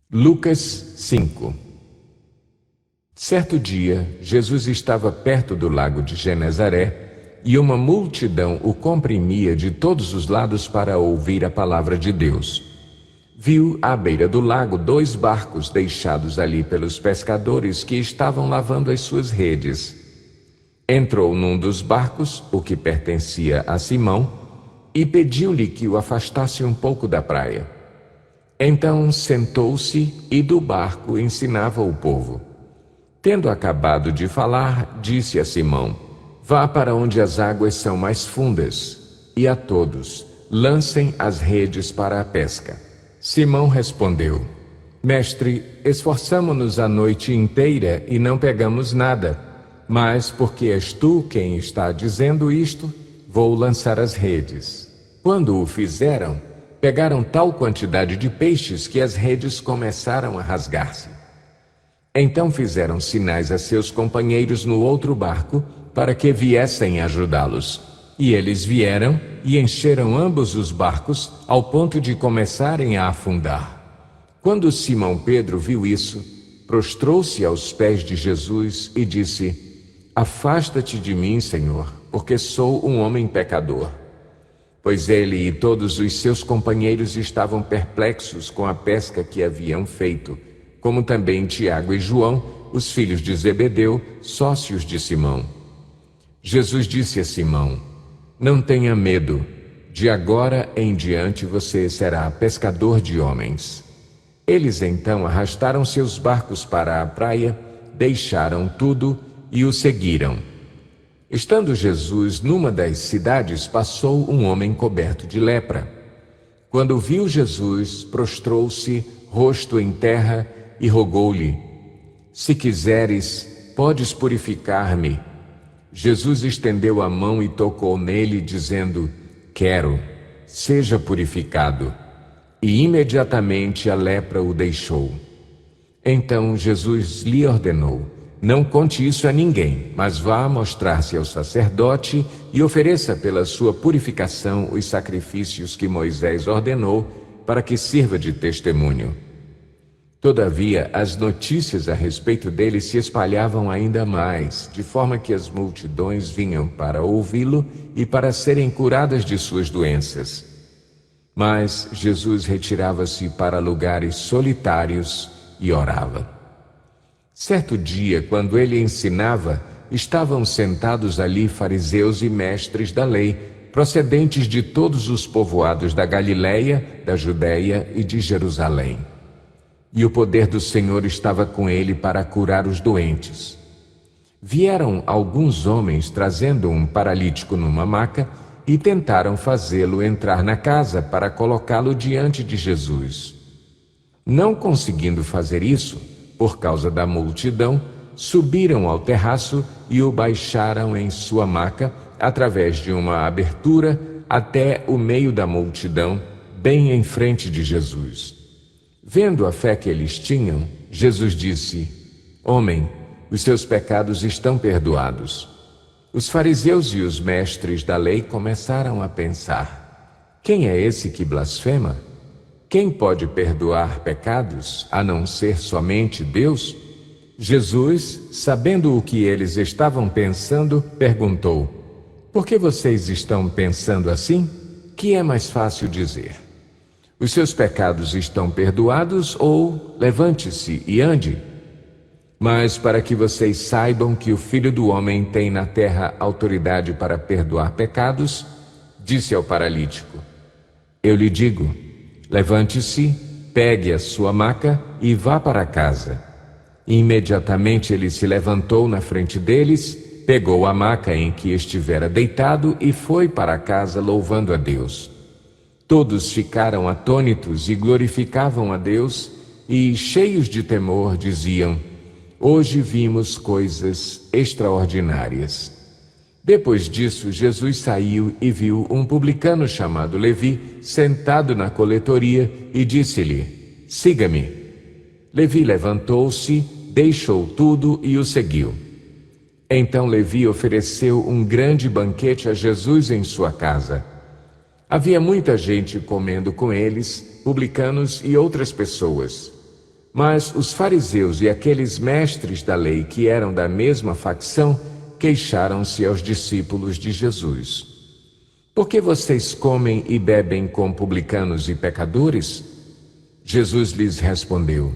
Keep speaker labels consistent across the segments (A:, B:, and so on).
A: Lucas 5. Certo dia, Jesus estava perto do lago de Genezaré e uma multidão o comprimia de todos os lados para ouvir a palavra de Deus. Viu à beira do lago 2 barcos deixados ali pelos pescadores que estavam lavando as suas redes. Entrou num dos barcos, o que pertencia a Simão, e pediu-lhe que o afastasse um pouco da praia. Então sentou-se e do barco ensinava o povo. Tendo acabado de falar, disse a Simão: vá para onde as águas são mais fundas, e a todos lancem as redes para a pesca. Simão respondeu: Mestre, esforçamo-nos a noite inteira e não pegamos nada, mas porque és tu quem está dizendo isto, vou lançar as redes. Quando o fizeram, pegaram tal quantidade de peixes que as redes começaram a rasgar-se. Então fizeram sinais a seus companheiros no outro barco para que viessem ajudá-los. E eles vieram e encheram ambos os barcos ao ponto de começarem a afundar. Quando Simão Pedro viu isso, prostrou-se aos pés de Jesus e disse: Afasta-te de mim, Senhor, porque sou um homem pecador. Pois ele e todos os seus companheiros estavam perplexos com a pesca que haviam feito, como também Tiago e João, os filhos de Zebedeu, sócios de Simão. Jesus disse a Simão: Não tenha medo, de agora em diante você será pescador de homens. Eles então arrastaram seus barcos para a praia, deixaram tudo e o seguiram. Estando Jesus numa das cidades, passou um homem coberto de lepra. Quando viu Jesus, prostrou-se, rosto em terra, e rogou-lhe: Se quiseres, podes purificar-me. Jesus estendeu a mão e tocou nele, dizendo: Quero, seja purificado. E imediatamente a lepra o deixou. Então Jesus lhe ordenou: Não conte isso a ninguém, mas vá mostrar-se ao sacerdote e ofereça pela sua purificação os sacrifícios que Moisés ordenou, para que sirva de testemunho. Todavia, as notícias a respeito dele se espalhavam ainda mais, de forma que as multidões vinham para ouvi-lo e para serem curadas de suas doenças. Mas Jesus retirava-se para lugares solitários e orava. Certo dia, quando ele ensinava, estavam sentados ali fariseus e mestres da lei, procedentes de todos os povoados da Galileia, da Judeia e de Jerusalém. E o poder do Senhor estava com ele para curar os doentes. Vieram alguns homens trazendo um paralítico numa maca e tentaram fazê-lo entrar na casa para colocá-lo diante de Jesus. Não conseguindo fazer isso, por causa da multidão, subiram ao terraço e o baixaram em sua maca, através de uma abertura, até o meio da multidão, bem em frente de Jesus. Vendo a fé que eles tinham, Jesus disse: Homem, os seus pecados estão perdoados. Os fariseus e os mestres da lei começaram a pensar: Quem é esse que blasfema? Quem pode perdoar pecados, a não ser somente Deus? Jesus, sabendo o que eles estavam pensando, perguntou: Por que vocês estão pensando assim? Que é mais fácil dizer: Os seus pecados estão perdoados, ou levante-se e ande? Mas para que vocês saibam que o Filho do Homem tem na terra autoridade para perdoar pecados, disse ao paralítico: Eu lhe digo, levante-se, pegue a sua maca e vá para casa. Imediatamente ele se levantou na frente deles, pegou a maca em que estivera deitado e foi para casa louvando a Deus. Todos ficaram atônitos e glorificavam a Deus e, cheios de temor, diziam: Hoje vimos coisas extraordinárias. Depois disso, Jesus saiu e viu um publicano chamado Levi sentado na coletoria e disse-lhe: Siga-me. Levi levantou-se, deixou tudo e o seguiu. Então Levi ofereceu um grande banquete a Jesus em sua casa. Havia muita gente comendo com eles, publicanos e outras pessoas. Mas os fariseus e aqueles mestres da lei que eram da mesma facção queixaram-se aos discípulos de Jesus. Por que vocês comem e bebem com publicanos e pecadores? Jesus lhes respondeu: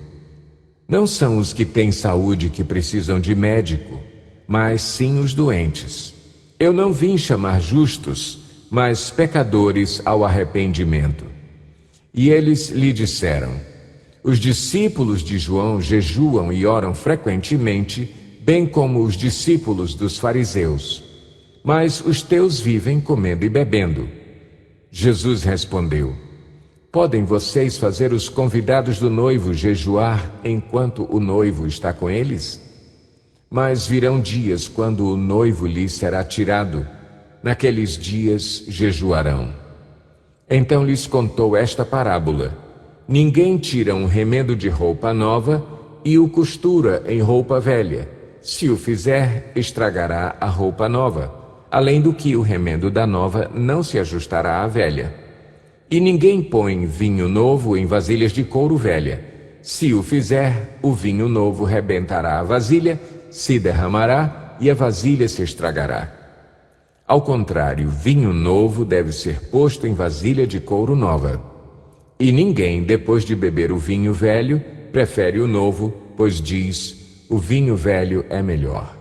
A: Não são os que têm saúde que precisam de médico, mas sim os doentes. Eu não vim chamar justos, mas pecadores ao arrependimento. E eles lhe disseram: Os discípulos de João jejuam e oram frequentemente, bem como os discípulos dos fariseus. Mas os teus vivem comendo e bebendo. Jesus respondeu: Podem vocês fazer os convidados do noivo jejuar enquanto o noivo está com eles? Mas virão dias quando o noivo lhes será tirado. Naqueles dias jejuarão. Então lhes contou esta parábola: Ninguém tira um remendo de roupa nova e o costura em roupa velha. Se o fizer, estragará a roupa nova. Além do que, o remendo da nova não se ajustará à velha. E ninguém põe vinho novo em vasilhas de couro velha. Se o fizer, o vinho novo rebentará a vasilha, se derramará e a vasilha se estragará. Ao contrário, vinho novo deve ser posto em vasilha de couro nova. E ninguém, depois de beber o vinho velho, prefere o novo, pois diz: o vinho velho é melhor.